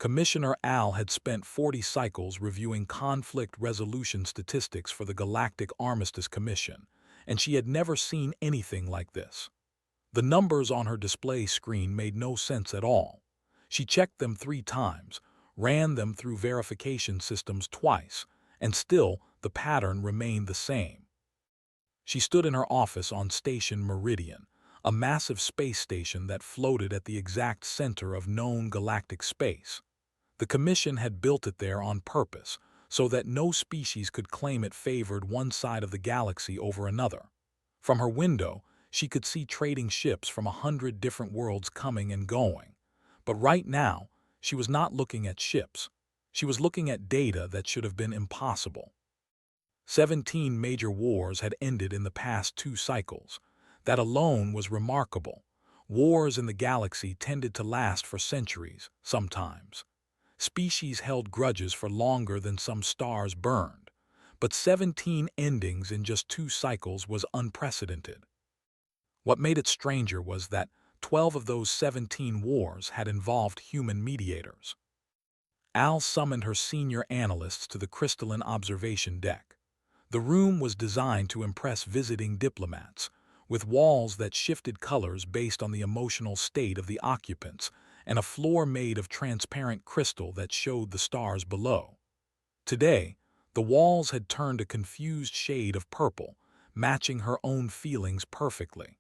Commissioner Al had spent 40 cycles reviewing conflict resolution statistics for the Galactic Armistice Commission, and she had never seen anything like this. The numbers on her display screen made no sense at all. She checked them 3 times, ran them through verification systems twice, and still the pattern remained the same. She stood in her office on Station Meridian, a massive space station that floated at the exact center of known galactic space. The Commission had built it there on purpose, so that no species could claim it favored one side of the galaxy over another. From her window, she could see trading ships from 100 different worlds coming and going. But right now, she was not looking at ships. She was looking at data that should have been impossible. 17 major wars had ended in the past 2 cycles. That alone was remarkable. Wars in the galaxy tended to last for centuries, sometimes. Species held grudges for longer than some stars burned. But 17 endings in just 2 cycles was unprecedented. What made it stranger was that 12 of those 17 wars had involved human mediators. Al summoned her senior analysts to the crystalline observation deck. The room was designed to impress visiting diplomats, with walls that shifted colors based on the emotional state of the occupants and a floor made of transparent crystal that showed the stars below. Today, the walls had turned a confused shade of purple, matching her own feelings perfectly.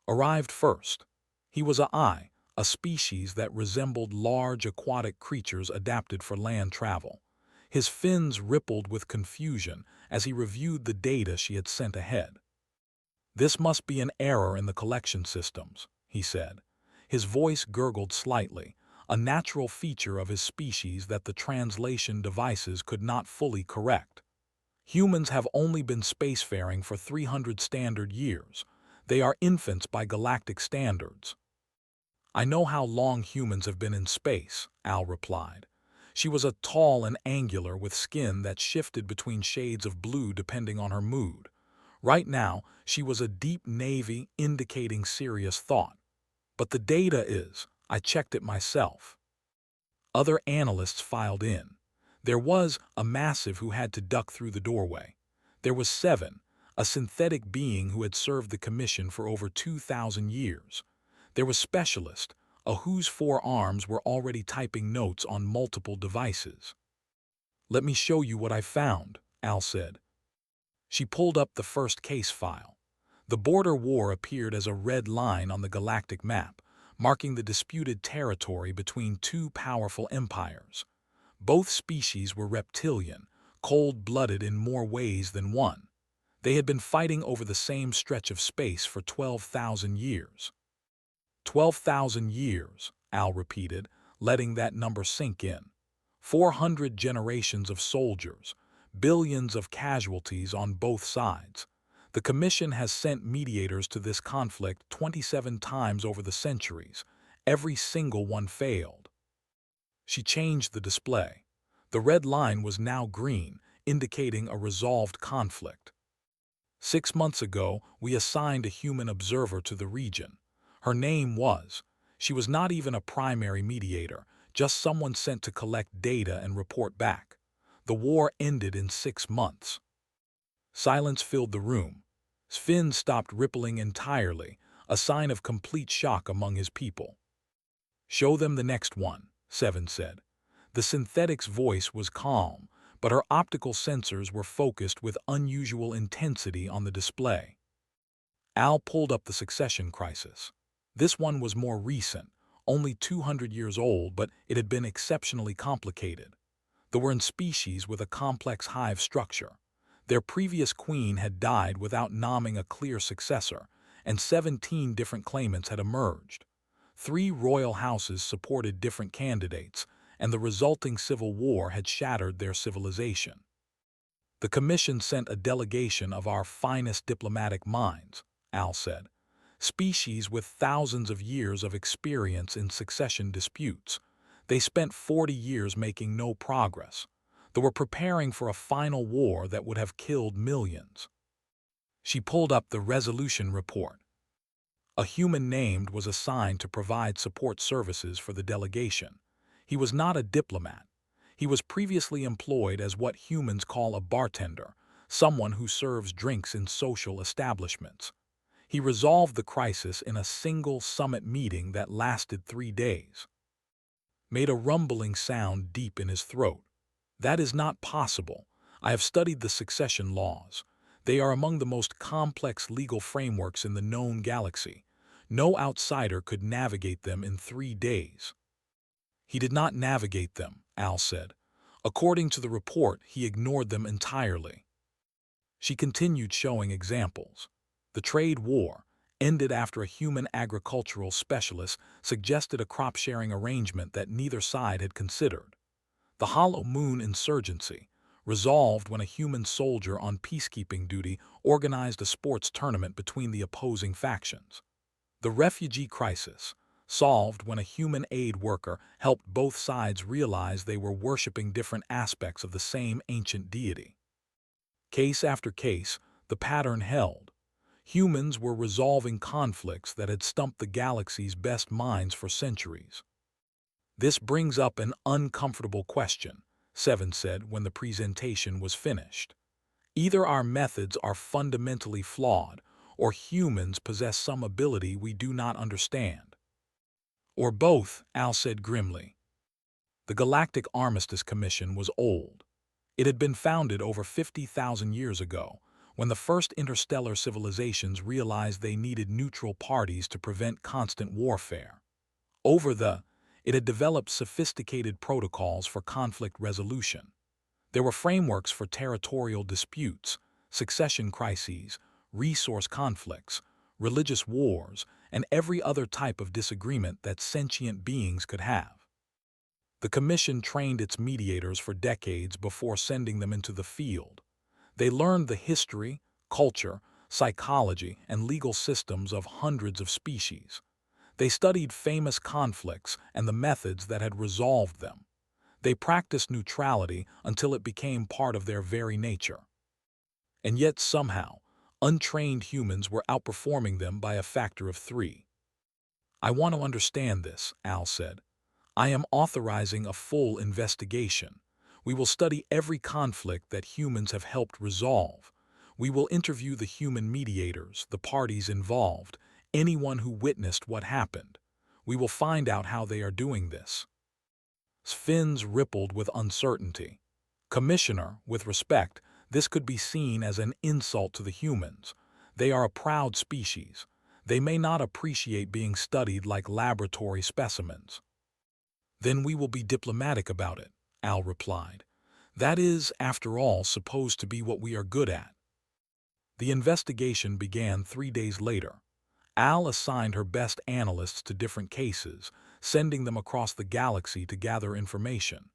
Arrived first, he was a species that resembled large aquatic creatures adapted for land travel. His fins rippled with confusion as he reviewed the data she had sent ahead. "This must be an error in the collection systems," he said. His voice gurgled slightly, a natural feature of his species that the translation devices could not fully correct. "Humans have only been spacefaring for 300 standard years. They are infants by galactic standards." "I know how long humans have been in space," Al replied. She was a tall and angular with skin that shifted between shades of blue depending on her mood. Right now, she was a deep navy indicating serious thought. "But the data is, I checked it myself." Other analysts filed in. There was a massive who had to duck through the doorway. There was Seven, a synthetic being who had served the Commission for over 2,000 years. There was Specialist, a whose 4 arms were already typing notes on multiple devices. "Let me show you what I found," Al said. She pulled up the first case file. The border war appeared as a red line on the galactic map, marking the disputed territory between 2 powerful empires. Both species were reptilian, cold-blooded in more ways than one. They had been fighting over the same stretch of space for 12,000 years. 12,000 years, Al repeated, letting that number sink in. 400 generations of soldiers, billions of casualties on both sides. The Commission has sent mediators to this conflict 27 times over the centuries. Every single one failed. She changed the display. The red line was now green, indicating a resolved conflict. 6 months ago, we assigned a human observer to the region. Her name was. She was not even a primary mediator, just someone sent to collect data and report back. The war ended in 6 months. Silence filled the room. Sven stopped rippling entirely, a sign of complete shock among his people. "Show them the next one," Seven said. The synthetic's voice was calm, but her optical sensors were focused with unusual intensity on the display. Al pulled up the succession crisis. This one was more recent, only 200 years old, but it had been exceptionally complicated. They were in species with a complex hive structure. Their previous queen had died without naming a clear successor, and 17 different claimants had emerged. 3 royal houses supported different candidates, and the resulting civil war had shattered their civilization. "The Commission sent a delegation of our finest diplomatic minds," Al said. "Species with thousands of years of experience in succession disputes. They spent 40 years making no progress. They were preparing for a final war that would have killed millions." She pulled up the resolution report. A human named was assigned to provide support services for the delegation. He was not a diplomat. He was previously employed as what humans call a bartender, someone who serves drinks in social establishments. He resolved the crisis in a single summit meeting that lasted 3 days. Made a rumbling sound deep in his throat. That is not possible. I have studied the succession laws. They are among the most complex legal frameworks in the known galaxy. No outsider could navigate them in 3 days. He did not navigate them, Al said. According to the report, he ignored them entirely. She continued showing examples. The trade war ended after a human agricultural specialist suggested a crop-sharing arrangement that neither side had considered. The Hollow Moon insurgency resolved when a human soldier on peacekeeping duty organized a sports tournament between the opposing factions. The refugee crisis solved when a human aid worker helped both sides realize they were worshiping different aspects of the same ancient deity. Case after case, the pattern held. Humans were resolving conflicts that had stumped the galaxy's best minds for centuries. This brings up an uncomfortable question, Seven said when the presentation was finished. Either our methods are fundamentally flawed, or humans possess some ability we do not understand. Or both, Al said grimly. The Galactic Armistice Commission was old. It had been founded over 50,000 years ago, when the first interstellar civilizations realized they needed neutral parties to prevent constant warfare. It had developed sophisticated protocols for conflict resolution. There were frameworks for territorial disputes, succession crises, resource conflicts, religious wars, and every other type of disagreement that sentient beings could have. The Commission trained its mediators for decades before sending them into the field. They learned the history, culture, psychology, and legal systems of hundreds of species. They studied famous conflicts and the methods that had resolved them. They practiced neutrality until it became part of their very nature. And yet somehow, untrained humans were outperforming them by a factor of 3. I want to understand this, Al said. I am authorizing a full investigation. We will study every conflict that humans have helped resolve. We will interview the human mediators, the parties involved, anyone who witnessed what happened. We will find out how they are doing this. Fins rippled with uncertainty. Commissioner, with respect, this could be seen as an insult to the humans. They are a proud species. They may not appreciate being studied like laboratory specimens. Then we will be diplomatic about it, Al replied. That is, after all, supposed to be what we are good at. The investigation began 3 days later. Al assigned her best analysts to different cases, sending them across the galaxy to gather information.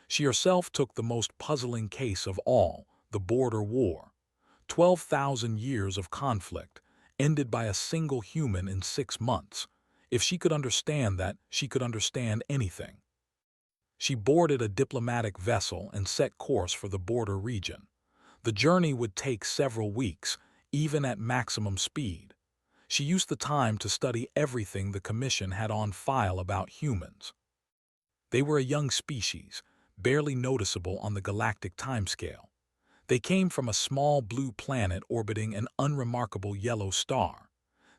She herself took the most puzzling case of all, the border war. 12,000 years of conflict, ended by a single human in 6 months. If she could understand that, she could understand anything. She boarded a diplomatic vessel and set course for the border region. The journey would take several weeks, even at maximum speed. She used the time to study everything the Commission had on file about humans. They were a young species, barely noticeable on the galactic timescale. They came from a small blue planet orbiting an unremarkable yellow star.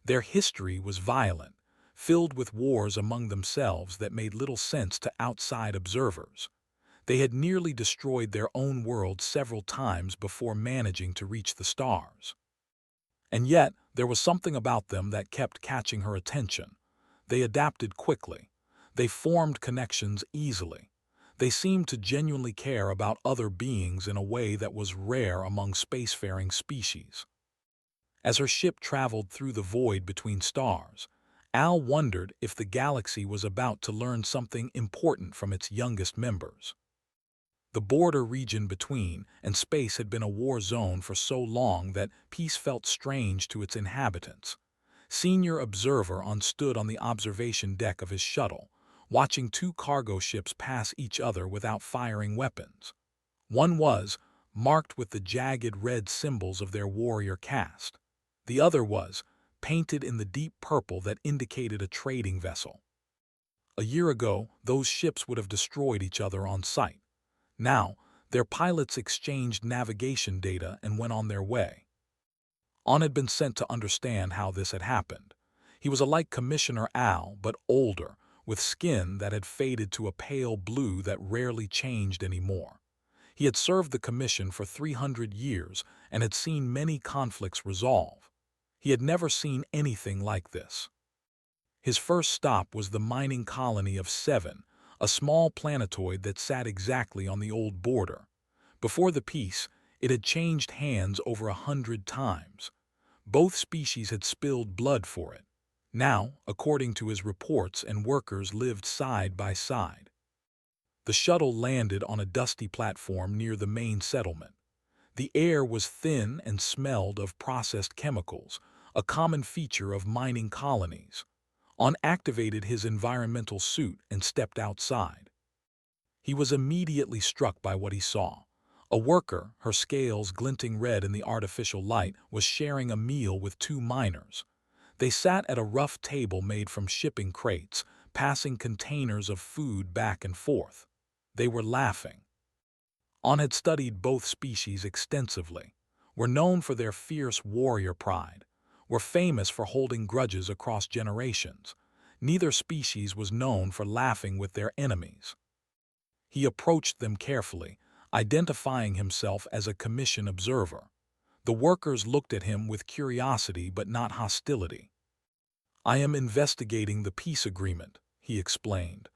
Their history was violent, filled with wars among themselves that made little sense to outside observers. They had nearly destroyed their own world several times before managing to reach the stars. And yet, there was something about them that kept catching her attention. They adapted quickly. They formed connections easily. They seemed to genuinely care about other beings in a way that was rare among spacefaring species. As her ship traveled through the void between stars, Al wondered if the galaxy was about to learn something important from its youngest members. The border region between and space had been a war zone for so long that peace felt strange to its inhabitants. Senior Observer stood on the observation deck of his shuttle, watching 2 cargo ships pass each other without firing weapons. One was marked with the jagged red symbols of their warrior caste. The other was painted in the deep purple that indicated a trading vessel. A year ago, those ships would have destroyed each other on sight. Now, their pilots exchanged navigation data and went on their way. On had been sent to understand how this had happened. He was like Commissioner Al, but older, with skin that had faded to a pale blue that rarely changed anymore. He had served the Commission for 300 years and had seen many conflicts resolve. He had never seen anything like this. His first stop was the mining colony of Seven, a small planetoid that sat exactly on the old border. Before the peace, it had changed hands over 100 times. Both species had spilled blood for it. Now, according to his reports, and workers lived side by side. The shuttle landed on a dusty platform near the main settlement. The air was thin and smelled of processed chemicals, a common feature of mining colonies. On activated his environmental suit and stepped outside. He was immediately struck by what he saw. A worker, her scales glinting red in the artificial light, was sharing a meal with two miners. They sat at a rough table made from shipping crates, passing containers of food back and forth. They were laughing. On had studied both species extensively, were known for their fierce warrior pride, were famous for holding grudges across generations. Neither species was known for laughing with their enemies. He approached them carefully, identifying himself as a commission observer. The workers looked at him with curiosity but not hostility. "I am investigating the peace agreement," he explained.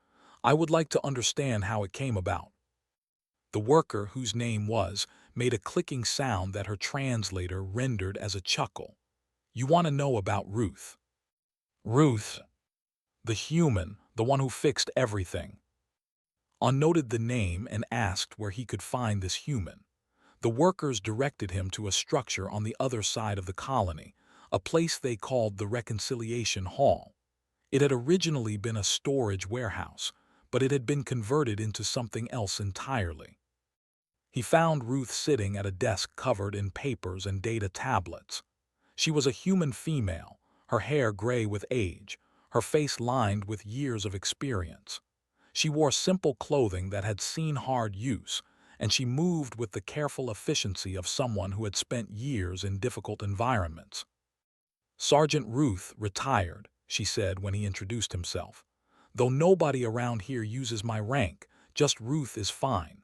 "I would like to understand how it came about." The worker, whose name was, made a clicking sound that her translator rendered as a chuckle. "You want to know about Ruth." "Ruth?" "The human, the one who fixed everything." On noted the name and asked where he could find this human. The workers directed him to a structure on the other side of the colony, a place they called the Reconciliation Hall. It had originally been a storage warehouse, but it had been converted into something else entirely. He found Ruth sitting at a desk covered in papers and data tablets. She was a human female, her hair gray with age, her face lined with years of experience. She wore simple clothing that had seen hard use, and she moved with the careful efficiency of someone who had spent years in difficult environments. "Sergeant Ruth, retired," she said when he introduced himself. "Though nobody around here uses my rank, just Ruth is fine."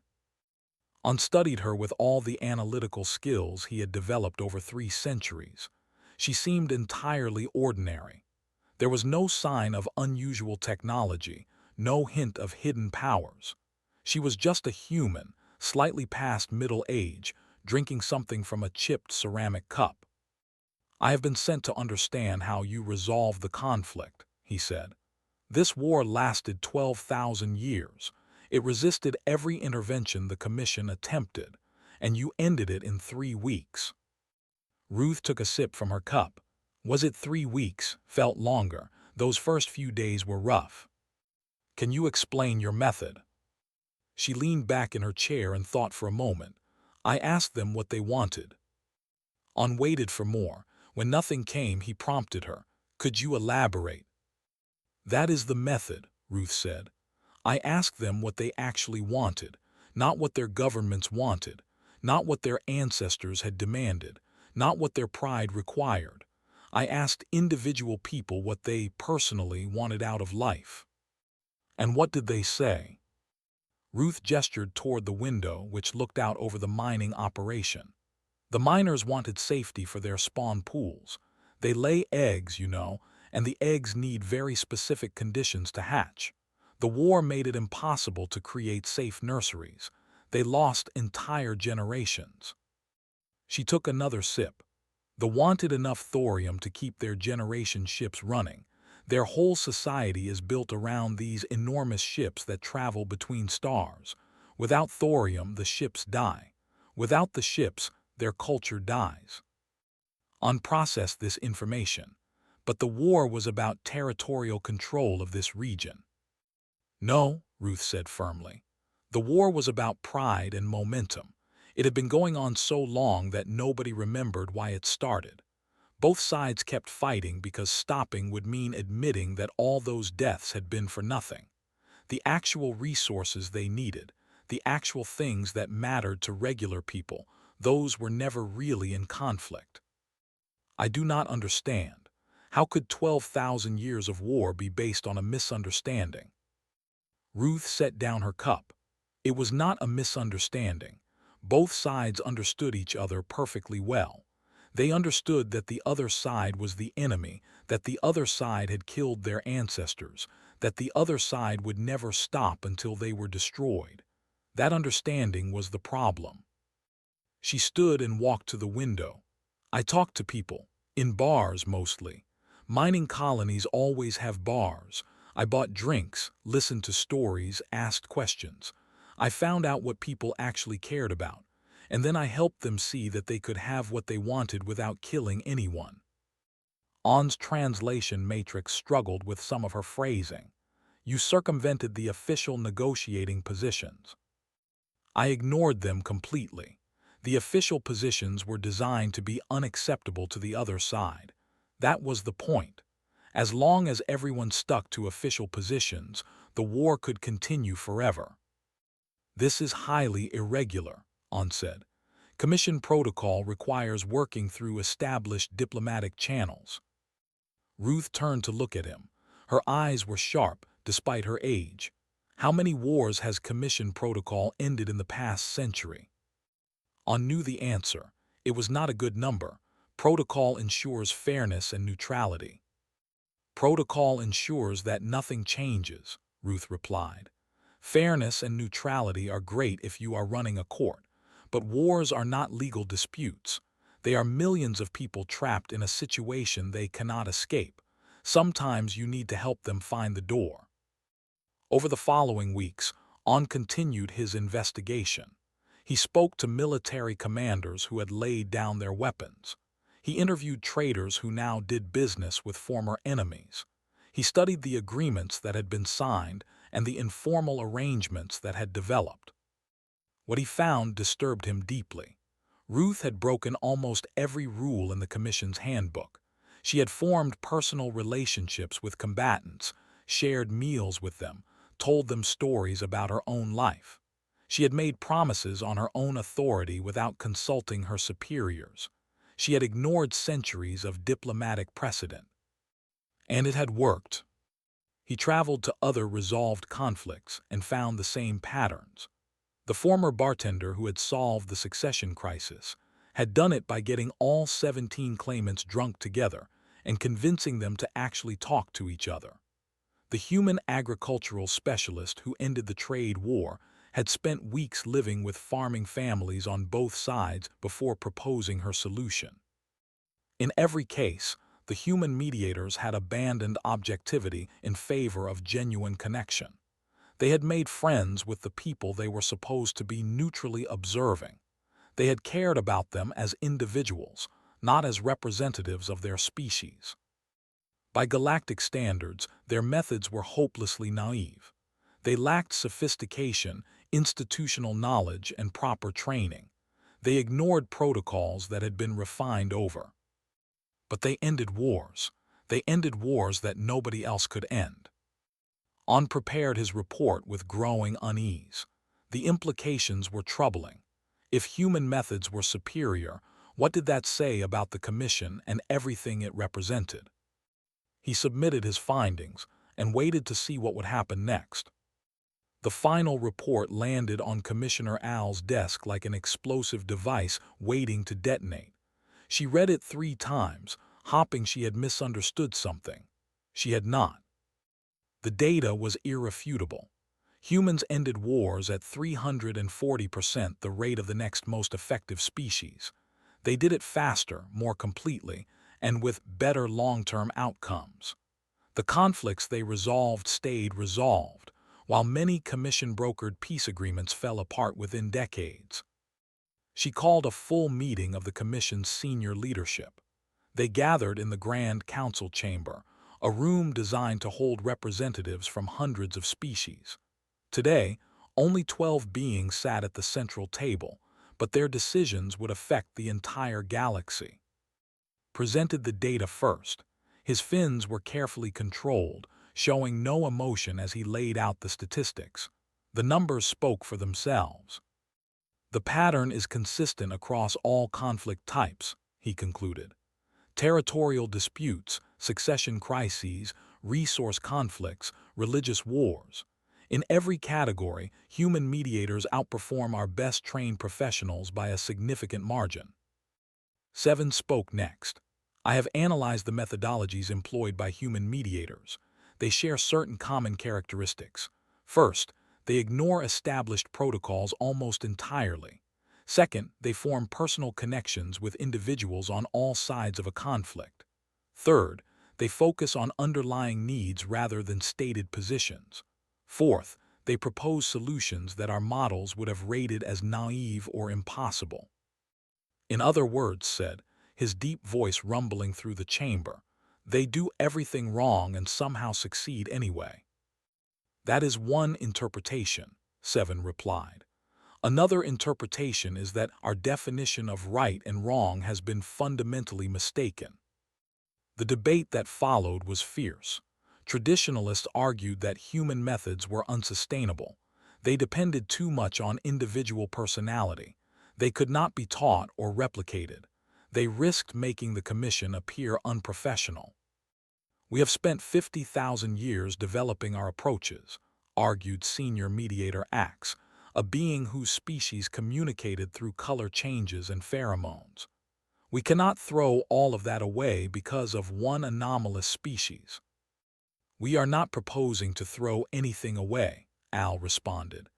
On studied her with all the analytical skills he had developed over 3 centuries. She seemed entirely ordinary. There was no sign of unusual technology, no hint of hidden powers. She was just a human, slightly past middle age, drinking something from a chipped ceramic cup. "I have been sent to understand how you resolved the conflict," he said. "This war lasted 12,000 years. It resisted every intervention the Commission attempted, and you ended it in 3 weeks." Ruth took a sip from her cup. "Was it 3 weeks? Felt longer. Those first few days were rough." "Can you explain your method?" She leaned back in her chair and thought for a moment. "I asked them what they wanted." On waited for more. When nothing came, he prompted her. "Could you elaborate?" "That is the method," Ruth said. "I asked them what they actually wanted, not what their governments wanted, not what their ancestors had demanded, not what their pride required. I asked individual people what they personally wanted out of life." "And what did they say?" Ruth gestured toward the window which looked out over the mining operation. "The miners wanted safety for their spawn pools. They lay eggs, you know, and the eggs need very specific conditions to hatch. The war made it impossible to create safe nurseries. They lost entire generations." She took another sip. "The wanted enough thorium to keep their generation ships running. Their whole society is built around these enormous ships that travel between stars. Without thorium, the ships die. Without the ships, their culture dies." Unprocessed this information, but the war was about territorial control of this region. "No," Ruth said firmly. "The war was about pride and momentum. It had been going on so long that nobody remembered why it started. Both sides kept fighting because stopping would mean admitting that all those deaths had been for nothing. The actual resources they needed, the actual things that mattered to regular people, those were never really in conflict. I do not understand. How could 12,000 years of war be based on a misunderstanding? Ruth set down her cup. It was not a misunderstanding. Both sides understood each other perfectly well. They understood that the other side was the enemy, that the other side had killed their ancestors, that the other side would never stop until they were destroyed. That understanding was the problem. She stood and walked to the window. I talked to people, in bars mostly. Mining colonies always have bars. I bought drinks, listened to stories, asked questions. I found out what people actually cared about, and then I helped them see that they could have what they wanted without killing anyone. On's translation matrix struggled with some of her phrasing. You circumvented the official negotiating positions. I ignored them completely. The official positions were designed to be unacceptable to the other side. That was the point. As long as everyone stuck to official positions, the war could continue forever. This is highly irregular, On said. Commission protocol requires working through established diplomatic channels. Ruth turned to look at him. Her eyes were sharp, despite her age. How many wars has commission protocol ended in the past century? On knew the answer. It was not a good number. Protocol ensures fairness and neutrality. Protocol ensures that nothing changes, Ruth replied. Fairness and neutrality are great if you are running a court, but wars are not legal disputes. They are millions of people trapped in a situation they cannot escape. Sometimes you need to help them find the door. Over the following weeks, On continued his investigation. He spoke to military commanders who had laid down their weapons. He interviewed traders who now did business with former enemies. He studied the agreements that had been signed and the informal arrangements that had developed. What he found disturbed him deeply. Ruth had broken almost every rule in the Commission's handbook. She had formed personal relationships with combatants, shared meals with them, told them stories about her own life. She had made promises on her own authority without consulting her superiors. She had ignored centuries of diplomatic precedent. And it had worked. He traveled to other resolved conflicts and found the same patterns. The former bartender who had solved the succession crisis had done it by getting all 17 claimants drunk together and convincing them to actually talk to each other. The human agricultural specialist who ended the trade war had spent weeks living with farming families on both sides before proposing her solution. In every case, the human mediators had abandoned objectivity in favor of genuine connection. They had made friends with the people they were supposed to be neutrally observing. They had cared about them as individuals, not as representatives of their species. By galactic standards, their methods were hopelessly naive. They lacked sophistication, institutional knowledge, and proper training. They ignored protocols that had been refined over. But they ended wars. They ended wars that nobody else could end. On prepared his report with growing unease. The implications were troubling. If human methods were superior, what did that say about the Commission and everything it represented? He submitted his findings and waited to see what would happen next. The final report landed on Commissioner Al's desk like an explosive device waiting to detonate. She read it 3 times, hoping she had misunderstood something. She had not. The data was irrefutable. Humans ended wars at 340% the rate of the next most effective species. They did it faster, more completely, and with better long-term outcomes. The conflicts they resolved stayed resolved, while many commission-brokered peace agreements fell apart within decades. She called a full meeting of the Commission's senior leadership. They gathered in the Grand Council Chamber, a room designed to hold representatives from hundreds of species. Today, only 12 beings sat at the central table, but their decisions would affect the entire galaxy. presented the data first. His fins were carefully controlled, showing no emotion as he laid out the statistics. The numbers spoke for themselves. The pattern is consistent across all conflict types, he concluded. Territorial disputes, succession crises, resource conflicts, religious wars. In every category, human mediators outperform our best-trained professionals by a significant margin. Seven spoke next. I have analyzed the methodologies employed by human mediators. They share certain common characteristics. First, they ignore established protocols almost entirely. Second, they form personal connections with individuals on all sides of a conflict. Third, they focus on underlying needs rather than stated positions. Fourth, they propose solutions that our models would have rated as naive or impossible. In other words, said, his deep voice rumbling through the chamber, they do everything wrong and somehow succeed anyway. That is one interpretation, Seven replied. Another interpretation is that our definition of right and wrong has been fundamentally mistaken. The debate that followed was fierce. Traditionalists argued that human methods were unsustainable. They depended too much on individual personality. They could not be taught or replicated. They risked making the commission appear unprofessional. We have spent 50,000 years developing our approaches, argued senior mediator Axe, a being whose species communicated through color changes and pheromones. We cannot throw all of that away because of one anomalous species. We are not proposing to throw anything away, Al responded,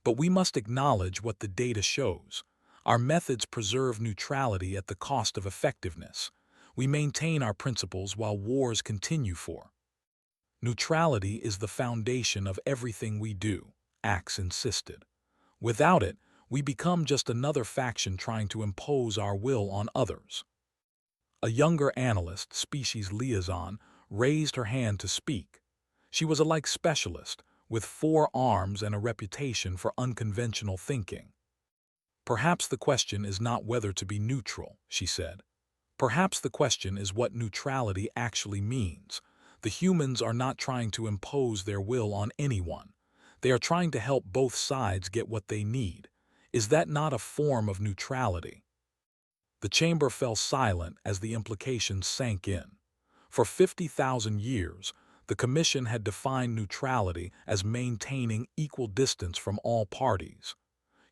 but we must acknowledge what the data shows. Our methods preserve neutrality at the cost of effectiveness. We maintain our principles while wars continue for. Neutrality is the foundation of everything we do, Axe insisted. Without it, we become just another faction trying to impose our will on others. A younger analyst, species liaison, raised her hand to speak. She was a like specialist, with 4 arms and a reputation for unconventional thinking. Perhaps the question is not whether to be neutral, she said. Perhaps the question is what neutrality actually means. The humans are not trying to impose their will on anyone. They are trying to help both sides get what they need. Is that not a form of neutrality? The chamber fell silent as the implications sank in. For 50,000 years, the Commission had defined neutrality as maintaining equal distance from all parties.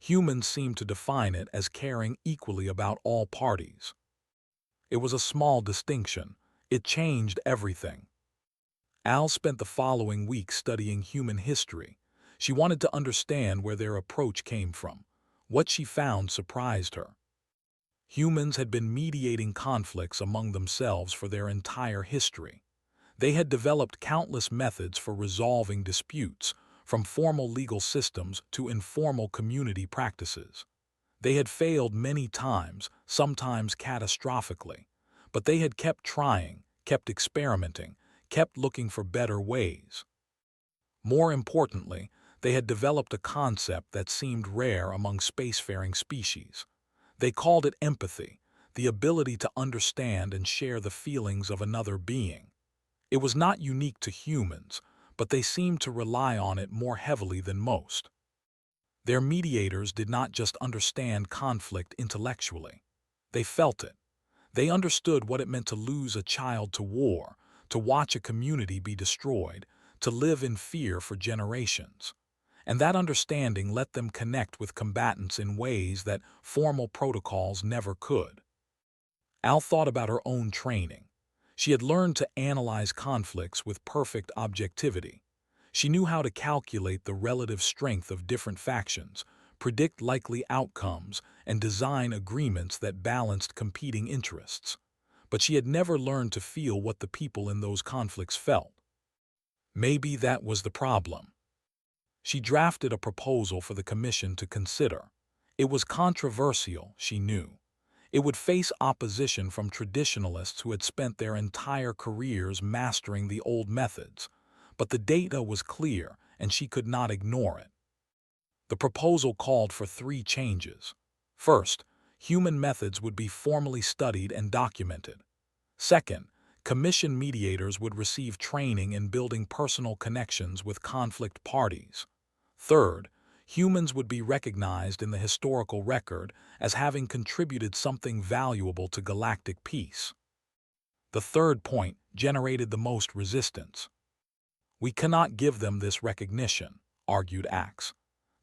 Humans seemed to define it as caring equally about all parties. It was a small distinction. It changed everything. Al spent the following week studying human history. She wanted to understand where their approach came from. What she found surprised her. Humans had been mediating conflicts among themselves for their entire history. They had developed countless methods for resolving disputes, from formal legal systems to informal community practices. They had failed many times, sometimes catastrophically, but they had kept trying, kept experimenting, kept looking for better ways. More importantly, they had developed a concept that seemed rare among spacefaring species. They called it empathy, the ability to understand and share the feelings of another being. It was not unique to humans, but they seemed to rely on it more heavily than most. Their mediators did not just understand conflict intellectually. They felt it. They understood what it meant to lose a child to war, to watch a community be destroyed, to live in fear for generations. And that understanding let them connect with combatants in ways that formal protocols never could. Al thought about her own training. She had learned to analyze conflicts with perfect objectivity. She knew how to calculate the relative strength of different factions, predict likely outcomes, and design agreements that balanced competing interests. But she had never learned to feel what the people in those conflicts felt. Maybe that was the problem. She drafted a proposal for the commission to consider. It was controversial, she knew. It would face opposition from traditionalists who had spent their entire careers mastering the old methods, but the data was clear and she could not ignore it. The proposal called for 3 changes. First, human methods would be formally studied and documented. Second, commission mediators would receive training in building personal connections with conflict parties. Third, humans would be recognized in the historical record as having contributed something valuable to galactic peace. The third point generated the most resistance. "We cannot give them this recognition," argued Axe.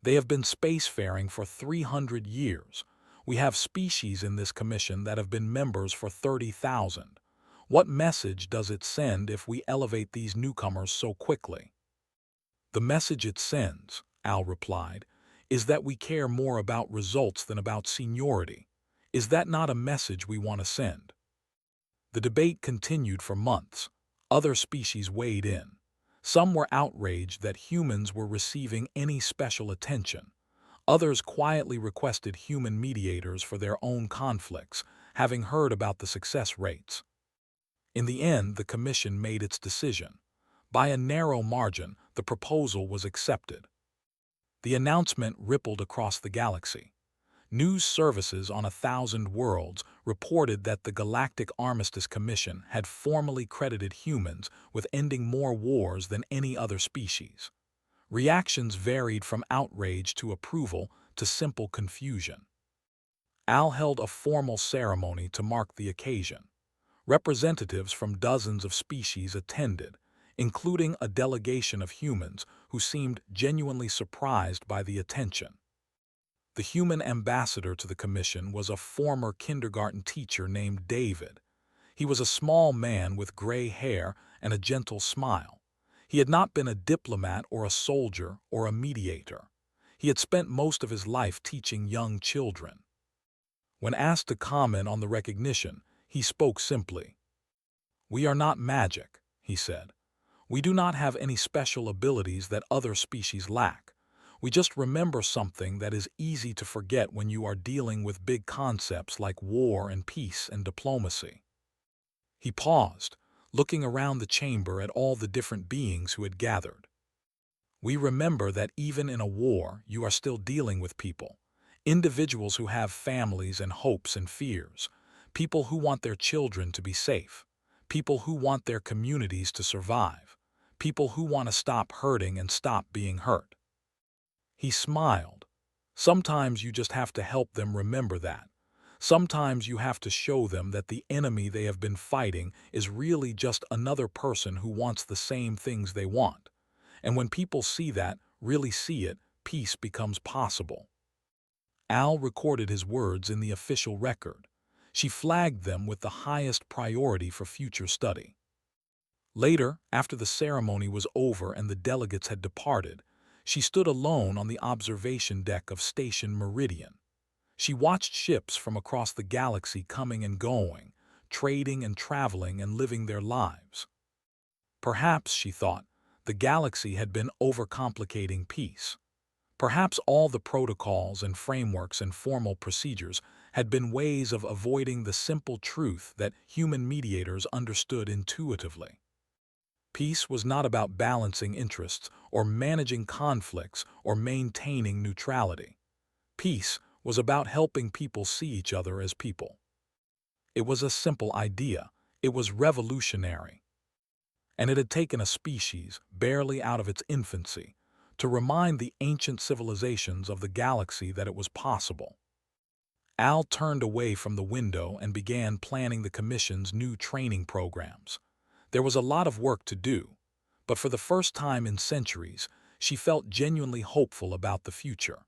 "They have been spacefaring for 300 years. We have species in this commission that have been members for 30,000. What message does it send if we elevate these newcomers so quickly?" "The message it sends," Al replied, "is that we care more about results than about seniority. Is that not a message we want to send?" The debate continued for months. Other species weighed in. Some were outraged that humans were receiving any special attention. Others quietly requested human mediators for their own conflicts, having heard about the success rates. In the end, the commission made its decision. By a narrow margin, the proposal was accepted. The announcement rippled across the galaxy. News services on 1,000 worlds reported that the Galactic Armistice Commission had formally credited humans with ending more wars than any other species. Reactions varied from outrage to approval to simple confusion. Al held a formal ceremony to mark the occasion. Representatives from dozens of species attended, including a delegation of humans who seemed genuinely surprised by the attention. The human ambassador to the commission was a former kindergarten teacher named David. He was a small man with gray hair and a gentle smile. He had not been a diplomat or a soldier or a mediator. He had spent most of his life teaching young children. When asked to comment on the recognition, he spoke simply. "We are not magic," he said. "We do not have any special abilities that other species lack. We just remember something that is easy to forget when you are dealing with big concepts like war and peace and diplomacy." He paused, looking around the chamber at all the different beings who had gathered. "We remember that even in a war, you are still dealing with people. Individuals who have families and hopes and fears. People who want their children to be safe. People who want their communities to survive. People who want to stop hurting and stop being hurt." He smiled. "Sometimes you just have to help them remember that. Sometimes you have to show them that the enemy they have been fighting is really just another person who wants the same things they want. And when people see that, really see it, peace becomes possible." Al recorded his words in the official record. She flagged them with the highest priority for future study. Later, after the ceremony was over and the delegates had departed, she stood alone on the observation deck of Station Meridian. She watched ships from across the galaxy coming and going, trading and traveling and living their lives. Perhaps, she thought, the galaxy had been overcomplicating peace. Perhaps all the protocols and frameworks and formal procedures had been ways of avoiding the simple truth that human mediators understood intuitively. Peace was not about balancing interests or managing conflicts or maintaining neutrality. Peace was about helping people see each other as people. It was a simple idea. It was revolutionary. And it had taken a species, barely out of its infancy, to remind the ancient civilizations of the galaxy that it was possible. Al turned away from the window and began planning the Commission's new training programs. There was a lot of work to do, but for the first time in centuries, she felt genuinely hopeful about the future.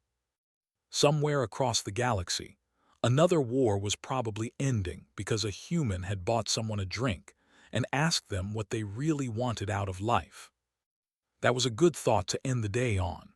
Somewhere across the galaxy, another war was probably ending because a human had bought someone a drink and asked them what they really wanted out of life. That was a good thought to end the day on.